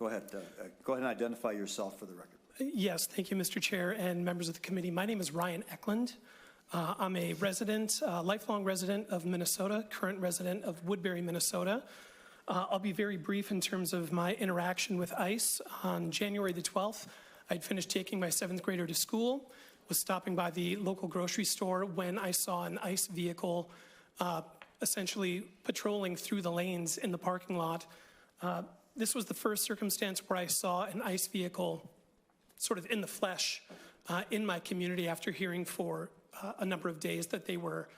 Go ahead and identify yourself for the record. Yes, thank you, Mr. Chair and members of the committee. My name is Ryan Eklund. I'm a resident, lifelong resident of Minnesota, current resident of Woodbury, Minnesota. I'll be very brief in terms of my interaction with ICE. On January the 12th, I'd finished taking my 7th grader to school, was stopping by the local grocery store when I saw an ICE vehicle essentially patrolling through the lanes in the parking lot. This was the first circumstance where I saw an ICE vehicle sort of in the flesh in my community after hearing for a number of days that they were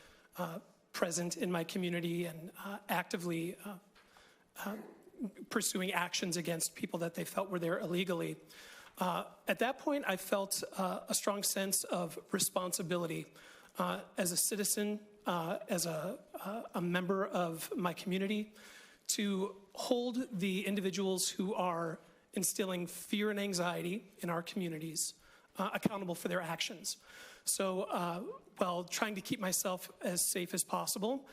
present in my community and actively pursuing actions against people that they felt were there illegally. At that point, I felt a strong sense of responsibility as a citizen, as a member of my community, to hold the individuals who are instilling fear and anxiety in our communities accountable for their actions. So while trying to keep myself as safe as possible,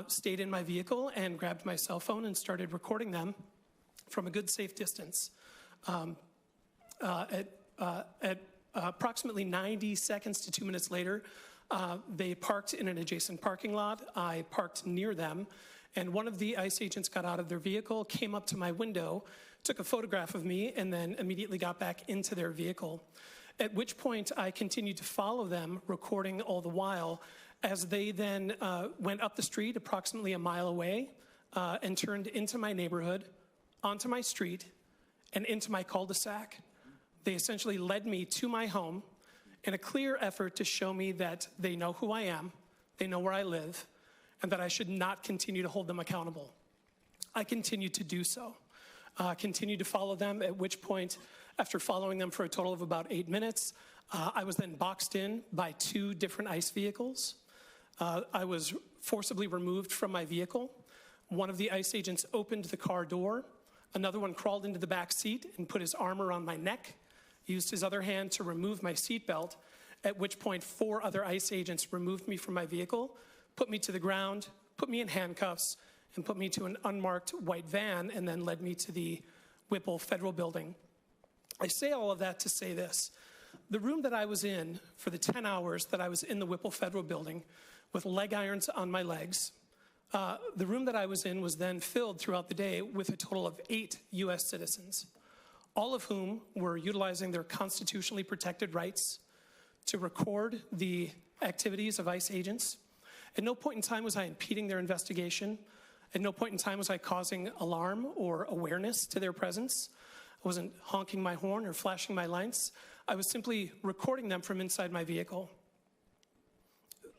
stayed in my vehicle and grabbed my cell phone and started recording them from a good safe distance. At approximately 90 seconds to 2 minutes later, they parked in an adjacent parking lot. I parked near them, and one of the ICE agents got out of their vehicle, came up to my window, took a photograph of me, and then immediately got back into their vehicle. At which point I continued to follow them, recording all the while, as they then went up the street approximately a mile away and turned into my neighborhood, onto my street, and into my cul-de-sac. They essentially led me to my home in a clear effort to show me that they know who I am, they know where I live, and that I should not continue to hold them accountable. I continued to do so. Continued to follow them, at which point, after following them for a total of about 8 minutes, I was then boxed in by 2 different ICE vehicles. I was forcibly removed from my vehicle. One of the ICE agents opened the car door. Another one crawled into the back seat and put his arm around my neck, used his other hand to remove my seatbelt, at which point 4 other ICE agents removed me from my vehicle, put me to the ground, put me in handcuffs, and put me to an unmarked white van, and then led me to the Whipple Federal Building. I say all of that to say this. The room that I was in for the 10 hours that I was in the Whipple Federal Building with leg irons on my legs, the room that I was in was then filled throughout the day with a total of 8 U.S. citizens, all of whom were utilizing their constitutionally protected rights to record the activities of ICE agents. At no point in time was I impeding their investigation. At no point in time was I causing alarm or awareness to their presence. I wasn't honking my horn or flashing my lights. I was simply recording them from inside my vehicle.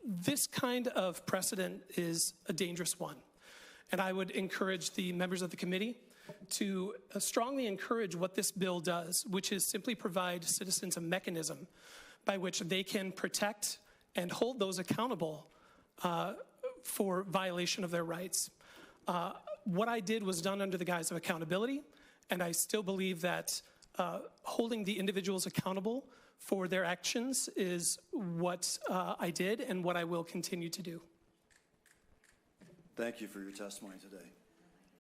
This kind of precedent is a dangerous one, and I would encourage the members of the committee to strongly encourage what this bill does, which is simply provide citizens a mechanism by which they can protect and hold those accountable for violation of their rights. What I did was done under the guise of accountability, and I still believe that holding the individuals accountable for their actions is what I did and what I will continue to do. Thank you for your testimony today.